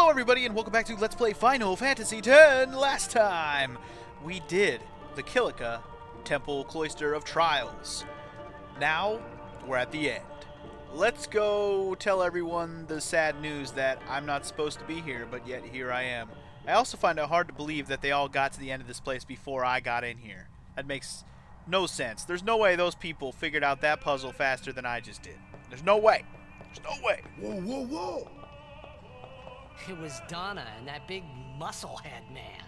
Hello everybody and welcome back to Let's Play Final Fantasy X. Last time we did the Kilika Temple Cloister of Trials. Now we're at the end. Let's go tell everyone the sad news that I'm not supposed to be here, but yet here I am. I also find it hard to believe that they all got to the end of this place before I got in here. That makes no sense. There's no way those people figured out that puzzle faster than I just did. There's no way. There's no way. Whoa, whoa, whoa! It was Donna and that big musclehead man.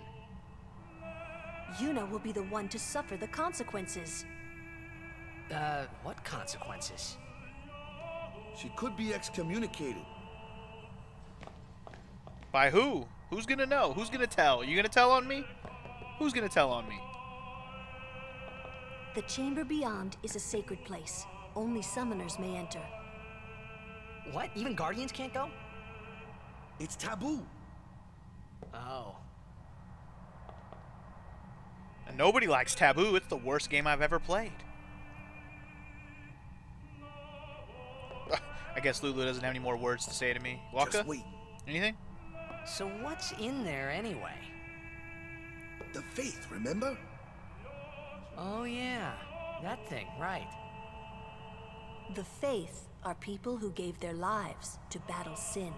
Yuna will be the one to suffer the consequences. What consequences? She could be excommunicated. By who? Who's gonna know? Who's gonna tell? You gonna tell on me? Who's gonna tell on me? The chamber beyond is a sacred place. Only summoners may enter. What? Even Guardians can't go? It's taboo. Oh. And nobody likes Taboo. It's the worst game I've ever played. I guess Lulu doesn't have any more words to say to me. Waka? Just wait. Anything? So what's in there anyway? The faith, remember? Oh yeah, that thing, right. The faith are people who gave their lives to battle sin.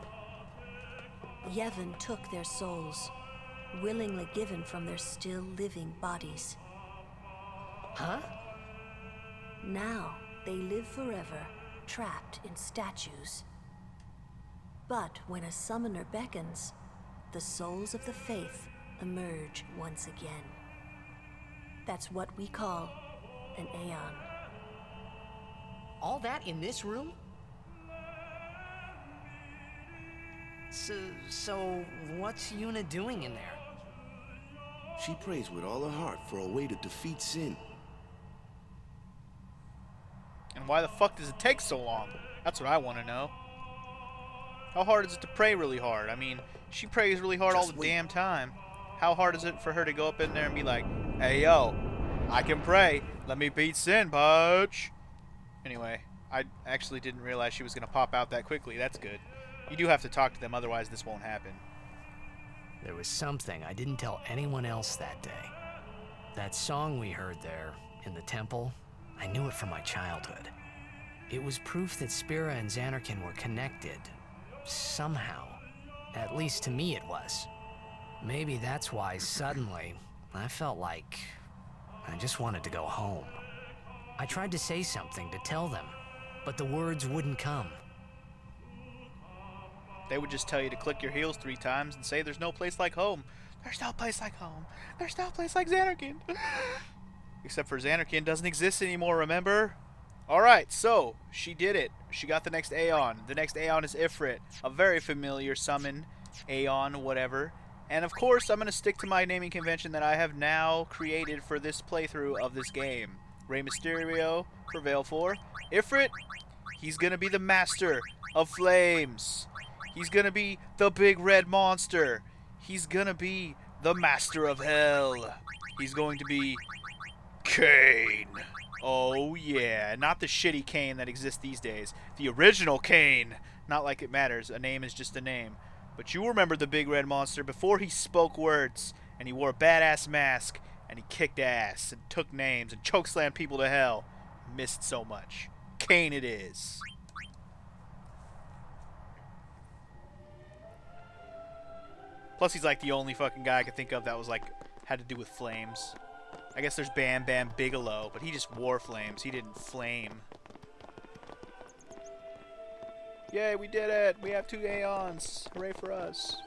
Yevon took their souls, willingly given from their still living bodies. Huh? Now they live forever, trapped in statues. But when a summoner beckons, the souls of the faith emerge once again. That's what we call an Aeon. All that in this room? So what's Yuna doing in there? She prays with all her heart for a way to defeat sin. And why the fuck does it take so long? That's what I want to know. How hard is it to pray really hard? I mean, she prays really hard all the damn time. How hard is it for her to go up in there and be like, hey yo, I can pray. Let me beat sin, Pudge. Anyway, I actually didn't realize she was going to pop out that quickly. That's good. You do have to talk to them, otherwise this won't happen. There was something I didn't tell anyone else that day. That song we heard there, in the temple, I knew it from my childhood. It was proof that Spira and Xanarkin were connected. Somehow. At least to me it was. Maybe that's why suddenly, I felt like I just wanted to go home. I tried to say something to tell them, but the words wouldn't come. They would just tell you to click your heels 3 times and say there's no place like home. There's no place like home. There's no place like Xanarkin. Except for Xanarkin doesn't exist anymore, remember? Alright, so, she did it. She got the next Aeon. The next Aeon is Ifrit. A very familiar summon, Aeon, whatever. And of course, I'm going to stick to my naming convention that I have now created for this playthrough of this game. Rey Mysterio for Veil 4. Ifrit, he's going to be the master of flames. He's gonna be the big red monster. He's gonna be the master of hell. He's going to be Cain. Oh yeah, not the shitty Cain that exists these days. The original Cain. Not like it matters. A name is just a name. But you remember the big red monster before he spoke words and he wore a badass mask and he kicked ass and took names and chokeslammed people to hell. Missed so much. Cain it is. Plus, he's like the only fucking guy I could think of that was like, had to do with flames. I guess there's Bam Bam Bigelow, but he just wore flames. He didn't flame. Yay, we did it! We have 2 Aeons! Hooray for us.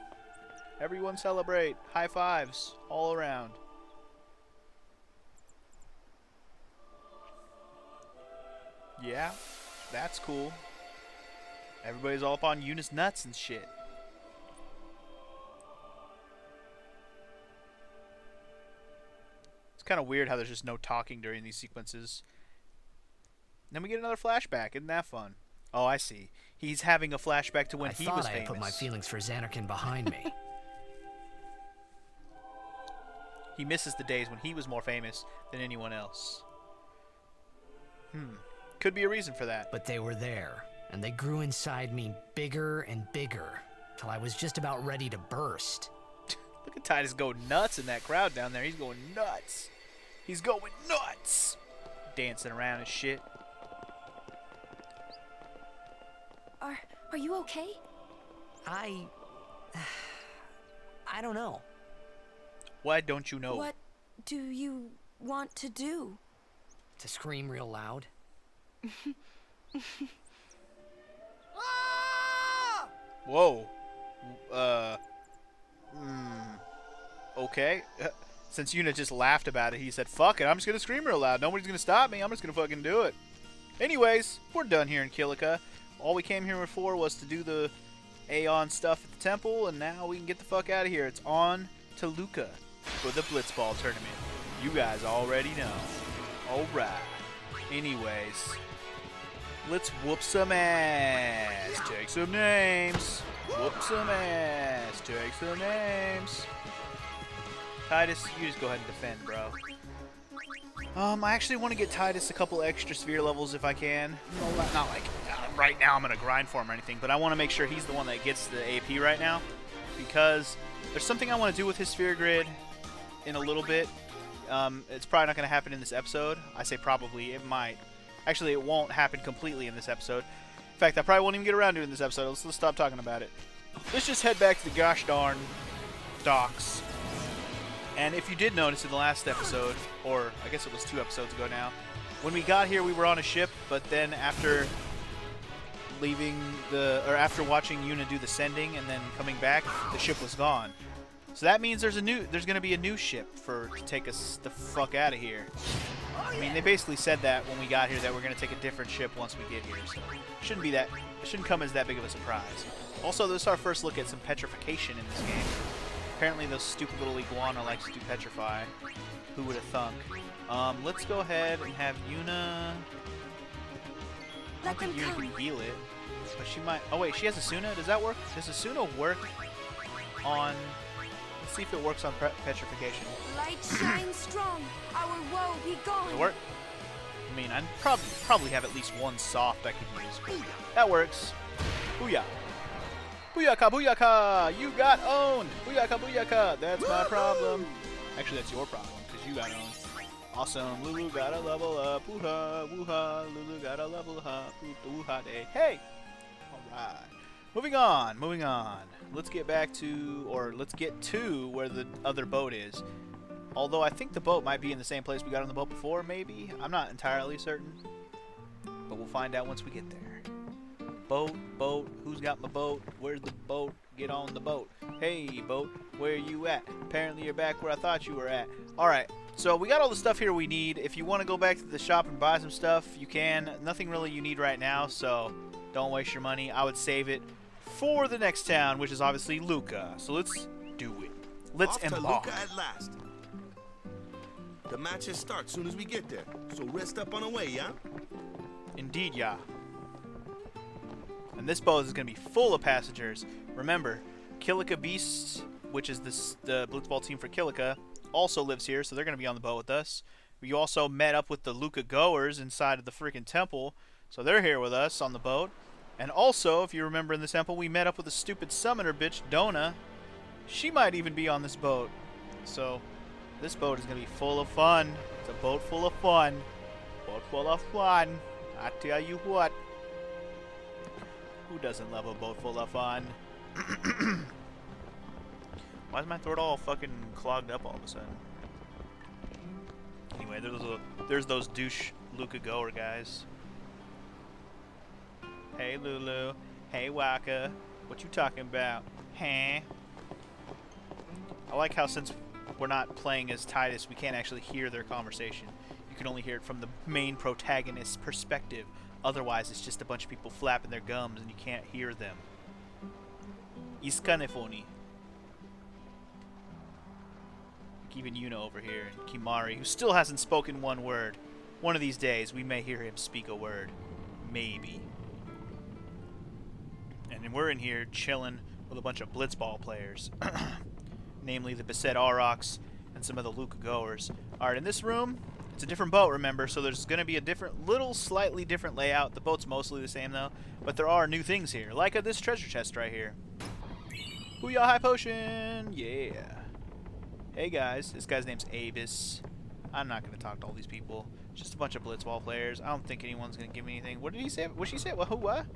Everyone celebrate. High fives. All around. Yeah, that's cool. Everybody's all up on Yuna's nuts and shit. Kind of weird how there's just no talking during these sequences. Then we get another flashback. Isn't that fun? Oh, I see. He's having a flashback to when he was famous. I thought I put my feelings for Xanarkin behind me. He misses the days when he was more famous than anyone else. Could be a reason for that. But they were there, and they grew inside me bigger and bigger. till I was just about ready to burst. Look at Tidus go nuts in that crowd down there. He's going nuts. He's going nuts. Dancing around and shit. Are you okay? I don't know. Why don't you know? What do you want to do? To scream real loud. Whoa. Okay. Since Yuna just laughed about it, he said, fuck it, I'm just gonna scream real loud. Nobody's gonna stop me. I'm just gonna fucking do it. Anyways, we're done here in Kilika. All we came here for was to do the Aeon stuff at the temple, and now we can get the fuck out of here. It's on to Luca for the Blitzball tournament. You guys already know. Alright. Anyways, let's whoop some ass. Take some names. Whoop some ass. Take some names. Tidus, you just go ahead and defend, bro. I actually want to get Tidus a couple extra sphere levels if I can. Not like right now I'm going to grind for him or anything, but I want to make sure he's the one that gets the AP right now, because there's something I want to do with his sphere grid in a little bit. It's probably not going to happen in this episode. I say probably. It might. Actually, it won't happen completely in this episode. In fact, I probably won't even get around to it in this episode. Let's stop talking about it. Let's just head back to the gosh darn docks. And if you did notice in the last episode, or I guess it was 2 episodes ago now, when we got here we were on a ship, but then after after watching Yuna do the sending and then coming back, the ship was gone. So that means there's going to be a new ship to take us the fuck out of here. I mean, they basically said that when we got here, that we're going to take a different ship once we get here. So it shouldn't come as that big of a surprise. Also, this is our first look at some petrification in this game. Apparently those stupid little iguana likes to do petrify. Who would have thunk? Let's go ahead and have Yuna. I don't think Yuna can heal it, but she might. Oh wait, she has Asuna. Does that work? Does Asuna work on? Let's see if it works on petrification. Light shines strong. Our woe be gone. Does it work? I mean, I probably have at least one soft I could use. That works. Booyah. Booyaka, booyaka! You got owned! Booyaka, booyaka! That's my problem. Actually, that's your problem, because you got owned. Awesome. Lulu gotta level up. Wooha, wooha. Lulu gotta level up. Wooha day. Hey! Alright. Moving on. Let's get to where the other boat is. Although I think the boat might be in the same place we got on the boat before, maybe? I'm not entirely certain. But we'll find out once we get there. Boat, who's got my boat? Where's the boat? Get on the boat. Hey, boat, where you at? Apparently you're back where I thought you were at. Alright, so we got all the stuff here we need. If you want to go back to the shop and buy some stuff, you can. Nothing really you need right now, so don't waste your money. I would save it for the next town, which is obviously Luca. So let's do it. Let's embark. Off to Luca at last. The matches start soon as we get there, so rest up on the way, yeah? Indeed, yeah. And this boat is going to be full of passengers. Remember, Kilika Beasts, which is the Blitzball team for Kilika, also lives here, so they're going to be on the boat with us. We also met up with the Luca Goers inside of the freaking temple, so they're here with us on the boat. And also, if you remember in the temple, we met up with a stupid summoner bitch, Dona. She might even be on this boat. So, this boat is going to be full of fun. It's a boat full of fun. Boat full of fun. I tell you what. Who doesn't love a boat full of fun? Why is my throat all fucking clogged up all of a sudden? Anyway, there's those douche Luca Goer guys. Hey Lulu. Hey Waka. What you talking about? Huh? I like how since we're not playing as Tidus, we can't actually hear their conversation. You can only hear it from the main protagonist's perspective. Otherwise, it's just a bunch of people flapping their gums and you can't hear them. It's kinda funny. Even Yuna over here, and Kimari, who still hasn't spoken one word. One of these days, we may hear him speak a word. Maybe. And then we're in here chilling with a bunch of Blitzball players. Namely the Beset Aurochs and some of the Luca Goers. Alright, in this room, it's a different boat, remember, so there's going to be a slightly different layout. The boat's mostly the same, though. But there are new things here, like this treasure chest right here. Booyah high potion! Yeah. Hey guys, this guy's name's Avis. I'm not gonna talk to all these people. Just a bunch of Blitzball players. I don't think anyone's gonna give me anything. What did he say? What she say? What?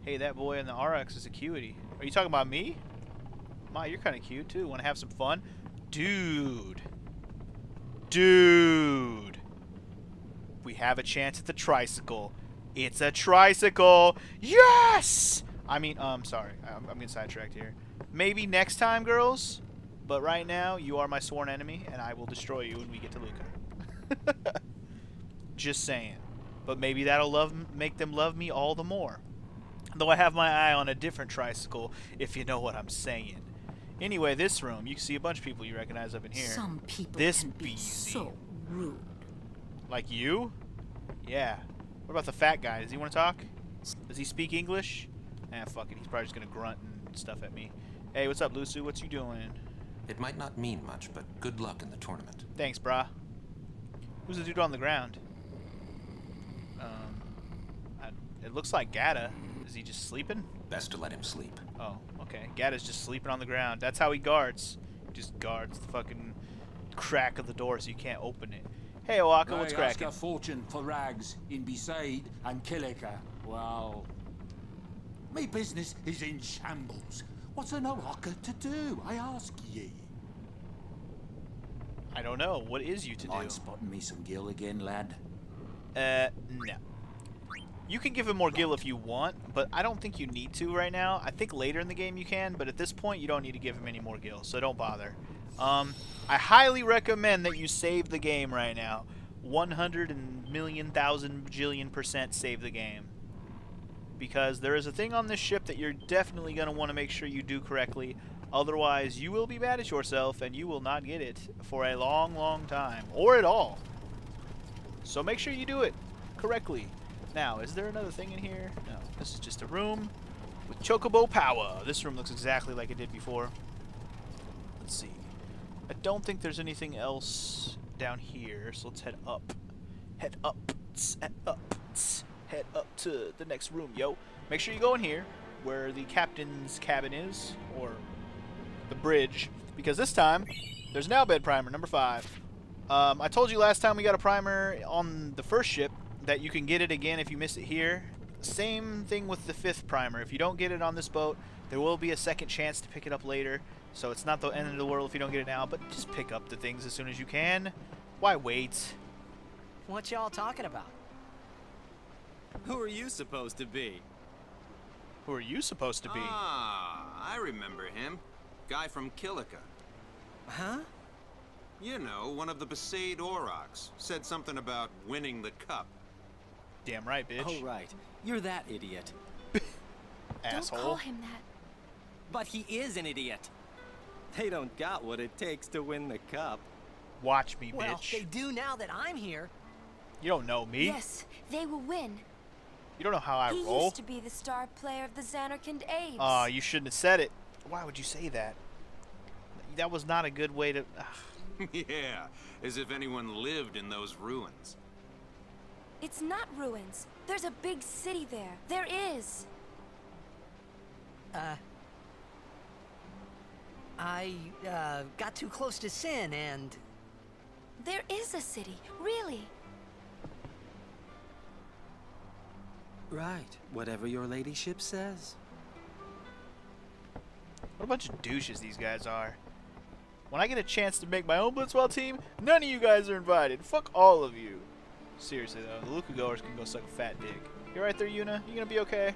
Hey, that boy in the RX is a cutie. Are you talking about me? Ma, you're kind of cute too. Want to have some fun? Dude. We have a chance at the tricycle. It's a tricycle. Yes! I mean, sorry. I'm getting sidetracked here. Maybe next time, girls. But right now, you are my sworn enemy, and I will destroy you when we get to Luca. Just saying. But maybe that'll make them love me all the more. Though I have my eye on a different tricycle, if you know what I'm saying. Anyway, this room, you can see a bunch of people you recognize up in here. Some people This can be beezy. so rude. Like you? Yeah. What about the fat guy? Does he want to talk? Does he speak English? Fuck it. He's probably just going to grunt and stuff at me. Hey, what's up, Lucy? What you doing? It might not mean much, but good luck in the tournament. Thanks, brah. Who's the dude on the ground? It looks like Gata. Is he just sleeping? Best to let him sleep. Oh, okay. Gata's just sleeping on the ground. That's how he guards. He just guards the fucking crack of the door so you can't open it. Hey, Oaka, what's They ask cracking? a fortune for rags in Besaid and Kilika. Well, me business is in shambles. What's an Oaka to do, I ask ye? I don't know. What is you to do? Mind spotting me some gill again, lad? No. You can give him more gil if you want, but I don't think you need to right now. I think later in the game you can, but at this point you don't need to give him any more gil, so don't bother. I highly recommend that you save the game right now. 100,000,000,000,000,000,000% save the game. Because there is a thing on this ship that you're definitely going to want to make sure you do correctly. Otherwise, you will be mad at yourself and you will not get it for a long, long time. Or at all. So make sure you do it correctly. Now, is there another thing in here? No, this is just a room with chocobo power. This room looks exactly like it did before. Let's see. I don't think there's anything else down here, so let's head up. Head up. Head up. Head up to the next room, yo. Make sure you go in here, where the captain's cabin is, or the bridge, because this time, there's an Albed primer, number 5. I told you last time we got a primer on the first ship, that you can get it again if you miss it here. Same thing with the 5th primer. If you don't get it on this boat, there will be a second chance to pick it up later. So it's not the end of the world if you don't get it now, but just pick up the things as soon as you can. Why wait? What y'all talking about? Who are you supposed to be? Who are you supposed to be? Ah, I remember him. Guy from Kilika. Huh? You know, one of the Besaid Aurochs. Said something about winning the cup. Damn right, bitch. Oh, right. You're that idiot. Asshole. Don't call him that. But he is an idiot. They don't got what it takes to win the cup. Watch me, Well, bitch. they do now that I'm here. You don't know me. Yes, they will win. You don't know how I He roll. used to be the star player of the Xanarkand Apes. Aw, you shouldn't have said it. Why would you say that? That was not a good way to... Yeah, as if anyone lived in those ruins. It's not ruins. There's a big city there. There is. I got too close to Sin and... There is a city, really. Right. Whatever your ladyship says. What a bunch of douches these guys are. When I get a chance to make my own Blitzball team, none of you guys are invited. Fuck all of you. Seriously though, the Luca Goers can go suck a fat dick. You right there, Yuna? You gonna be okay?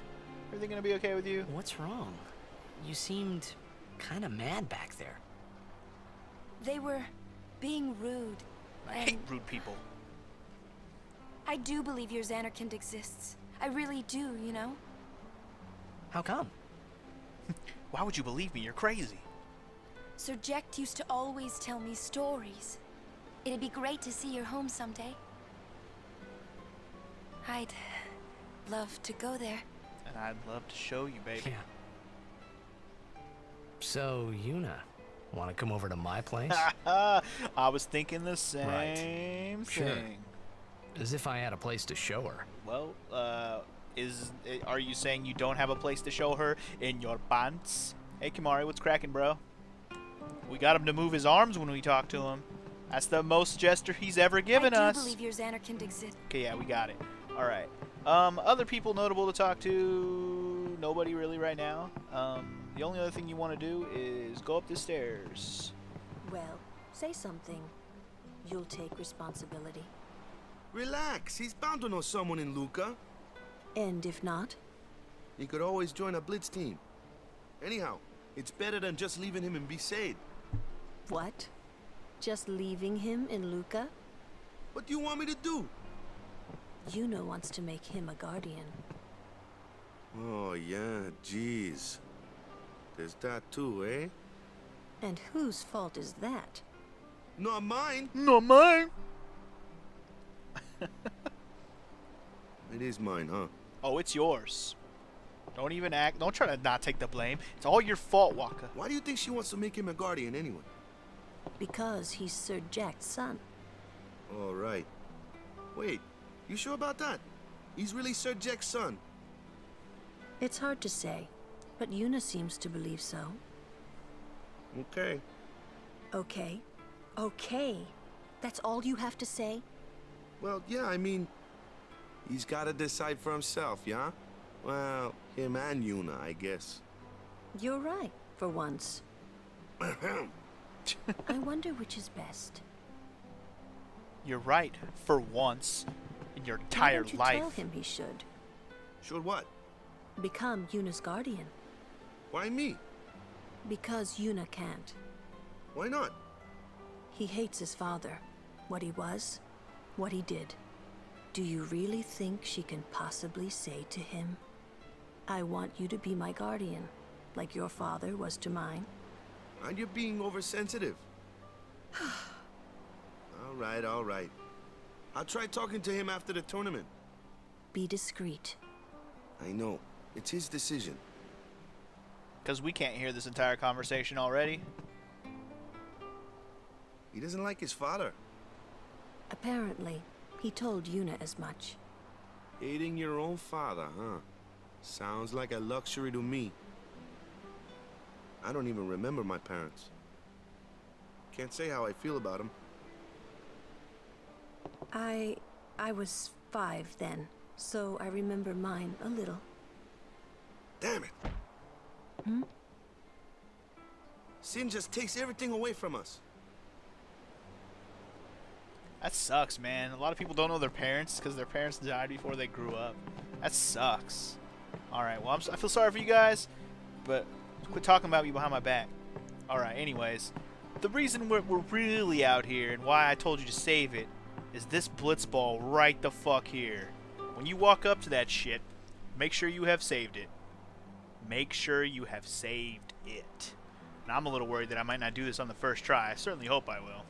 Everything gonna be okay with you? What's wrong? You seemed kind of mad back there. They were being rude. I And hate rude people. I do believe your Xanarkand exists. I really do, you know? How come? Why would you believe me? You're crazy. Sir Jecht used to always tell me stories. It'd be great to see your home someday. I'd love to go there. And I'd love to show you, baby. Yeah. So, Yuna, want to come over to my place? I was thinking the same Sure. thing. As if I had a place to show her. Well, are you saying you don't have a place to show her in your pants? Hey, Kimari, what's cracking, bro? We got him to move his arms when we talk to him. That's the most gesture he's ever given us. I do believe your Xanarkand exists. Okay, yeah, we got it. All right. Other people notable to talk to? Nobody really right now. The only other thing you want to do is go up the stairs. Well, say something. You'll take responsibility. Relax. He's bound to know someone in Luca. And if not? He could always join a blitz team. Anyhow, it's better than just leaving him in Besaid. What? Just leaving him in Luca? What do you want me to do? Yuna wants to make him a guardian. Oh, yeah, jeez. There's that too, eh? And whose fault is that? Not mine. Not mine. It is mine, huh? Oh, it's yours. Don't even act. Don't try to not take the blame. It's all your fault, Waka. Why do you think she wants to make him a guardian anyway? Because he's Sir Jecht's son. All right. Wait, you sure about that? He's really Sir Jecht's son. It's hard to say, but Yuna seems to believe so. Okay. Okay. Okay. That's all you have to say? Well, yeah, I mean, he's got to decide for himself, yeah? Well, him and Yuna, I guess. You're right, for once. I wonder which is best. You're right, for once in your Why entire don't you life. tell him he should? Should what? Become Yuna's guardian. Why me? Because Yuna can't. Why not? He hates his father. What he was, what he did. Do you really think she can possibly say to him, I want you to be my guardian, like your father was to mine? And you're being oversensitive. All right. I'll try talking to him after the tournament. Be discreet. I know. It's his decision. Because we can't hear this entire conversation already. He doesn't like his father. Apparently, he told Yuna as much. Hating your own father, huh? Sounds like a luxury to me. I don't even remember my parents. Can't say how I feel about them. I was 5 then, so I remember mine a little. Damn it! Sin just takes everything away from us. That sucks, man. A lot of people don't know their parents because their parents died before they grew up. That sucks. Alright, well, I feel sorry for you guys, but quit talking about me behind my back. Alright, anyways. The reason we're really out here and why I told you to save it is this blitzball right the fuck here. When you walk up to that shit, make sure you have saved it. Make sure you have saved it. And I'm a little worried that I might not do this on the first try. I certainly hope I will.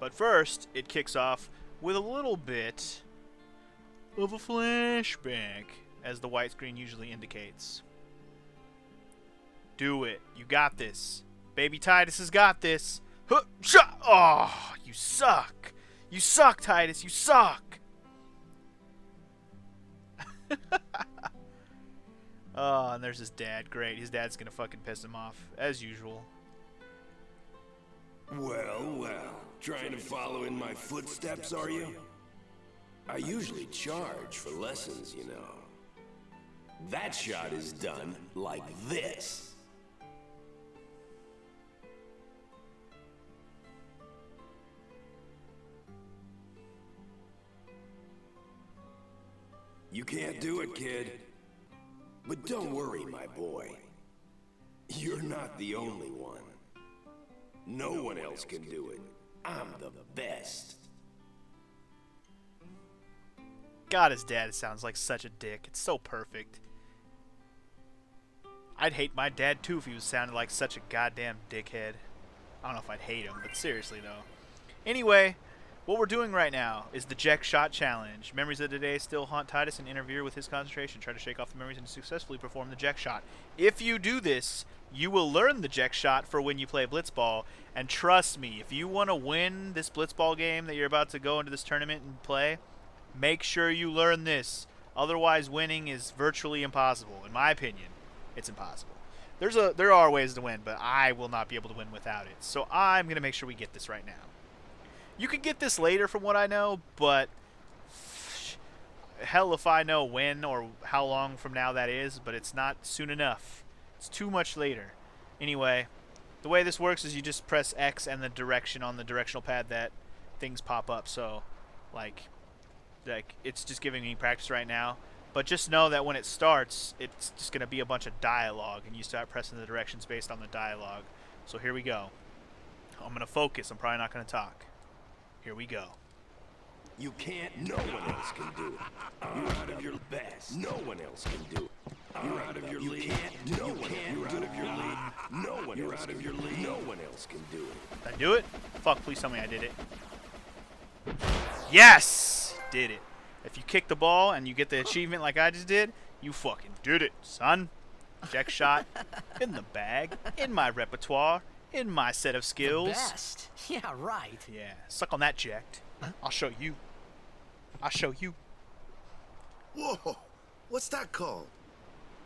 But first, it kicks off with a little bit of a flashback, as the white screen usually indicates. Do it. You got this. Baby Tidus has got this. Huh, shot. Oh, you suck. You suck, Tidus. You suck. Oh, and there's his dad. Great. His dad's gonna fucking piss him off, as usual. Well, trying to follow in my footsteps, are you? I usually charge for lessons, you know. That shot is done like this. You can't do it, kid. But don't worry, my boy. You're not the only one. No one else can do it. I'm the best. God, his dad sounds like such a dick. It's so perfect. I'd hate my dad too if he was sounding like such a goddamn dickhead. I don't know if I'd hate him, but seriously though. Anyway, what we're doing right now is the Jecht Shot challenge. Memories of the day still haunt Tidus and interfere with his concentration. Try to shake off the memories and successfully perform the Jecht Shot. If you do this, you will learn the Jecht Shot for when you play Blitzball. And trust me, if you want to win this Blitzball game that you're about to go into this tournament and play, make sure you learn this. Otherwise, winning is virtually impossible. In my opinion, it's impossible. There are ways to win, but I will not be able to win without it. So I'm going to make sure we get this right now. You can get this later from what I know, but hell if I know when or how long from now that is, but it's not soon enough. It's too much later. Anyway, the way this works is you just press X and the direction on the directional pad that things pop up. So, like it's just giving me practice right now. But just know that when it starts, it's just going to be a bunch of dialogue, and you start pressing the directions based on the dialogue. So here we go. I'm going to focus. I'm probably not going to talk. Here we go. You can't. No one else can do it. You're out of your best. No one else can do it. You're out of your league. No one. You're out of your league. No one. You're out of your league. No one else can do it. Did I do it? Fuck, please tell me I did it. Yes! Did it. If you kick the ball and you get the achievement like I just did, you fucking did it, son. Jecht Shot in the bag, in my repertoire, in my set of skills. The best. Yeah, right. Yeah, suck on that, Jecht. I'll show you. I'll show you. Whoa, what's that called?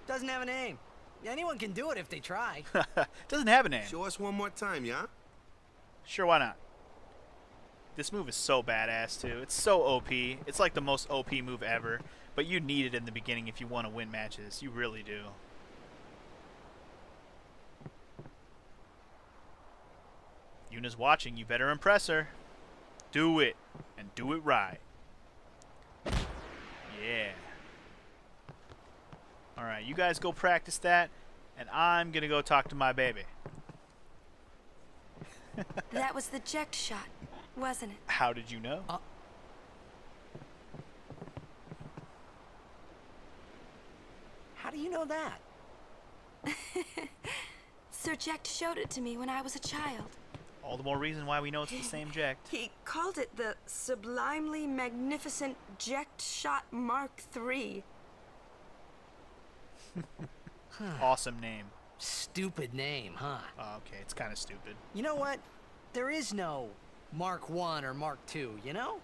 Doesn't have a name. Anyone can do it if they try. Doesn't have a name. Show us one more time, yeah? Sure, why not? This move is so badass, too. It's so OP. It's like the most OP move ever. But you need it in the beginning if you want to win matches. You really do. Yuna's watching. You better impress her. Do it. And do it right. Yeah. Alright, you guys go practice that. And I'm going to go talk to my baby. That was the Jecht Shot, wasn't it? How did you know? How do you know that? Sir Jecht showed it to me when I was a child. All the more reason why we know it's the same Jecht. He called it the sublimely magnificent Jecht Shot Mark III. Awesome name. Stupid name, huh? Oh, okay, it's kind of stupid. You know what? There is no Mark 1 or Mark 2, you know?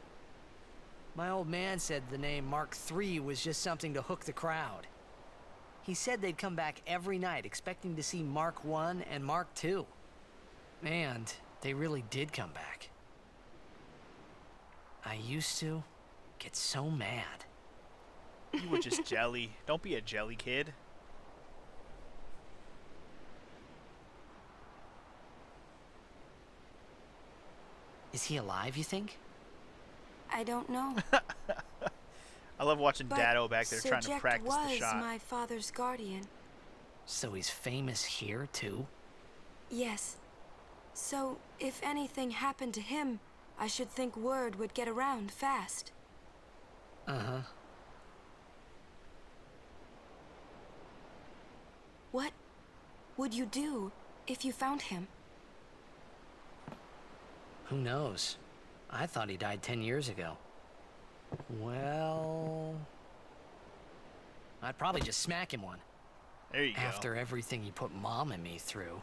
My old man said the name Mark 3 was just something to hook the crowd. He said they'd come back every night expecting to see Mark 1 and Mark 2. And they really did come back. I used to get so mad. You were just jelly. Don't be a jelly kid. Is he alive, you think? I don't know. I love watching But Dado back there Sir trying to Jecht practice the was shot. my father's guardian. So he's famous here, too? Yes. So, if anything happened to him, I should think word would get around fast. Uh-huh. What would you do if you found him? Who knows? I thought he died 10 years ago. Well... I'd probably just smack him one. There you go. After everything he put Mom and me through.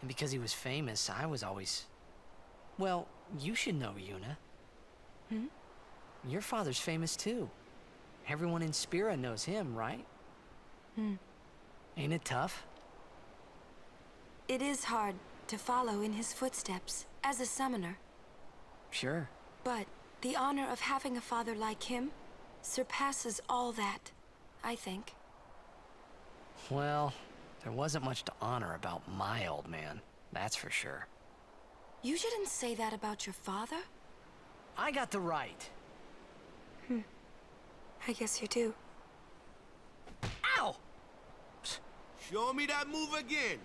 And because he was famous, I was always... Well, you should know, Yuna. Hmm? Your father's famous too. Everyone in Spira knows him, right? Hmm. Ain't it tough? It is hard to follow in his footsteps as a summoner. Sure. But the honor of having a father like him surpasses all that, I think. Well, there wasn't much to honor about my old man, that's for sure. You shouldn't say that about your father. I got the right. I guess you do. Ow! Show me that move again.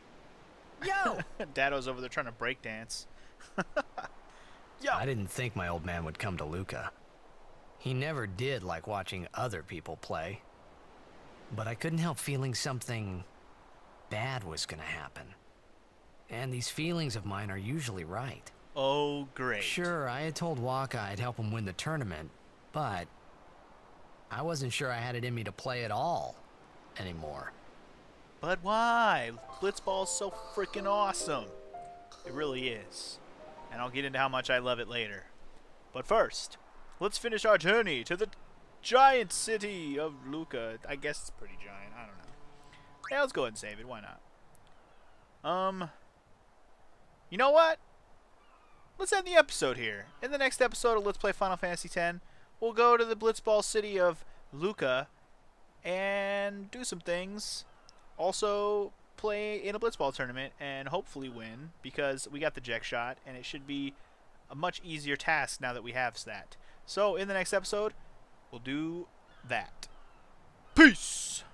Yo! Dado's over there trying to break dance. Yo! I didn't think my old man would come to Luca. He never did like watching other people play. But I couldn't help feeling something bad was gonna happen. And these feelings of mine are usually right. Oh, great. Sure, I had told Waka I'd help him win the tournament, but I wasn't sure I had it in me to play at all anymore. But why? Blitzball's so freaking awesome. It really is. And I'll get into how much I love it later. But first, let's finish our journey to the giant city of Luca. I guess it's pretty giant. I don't know. Yeah, let's go ahead and save it. Why not? You know what? Let's end the episode here. In the next episode of Let's Play Final Fantasy X, we'll go to the Blitzball city of Luca and do some things. Also, play in a Blitzball tournament and hopefully win, because we got the Jecht Shot, and it should be a much easier task now that we have that. So, in the next episode, we'll do that. Peace!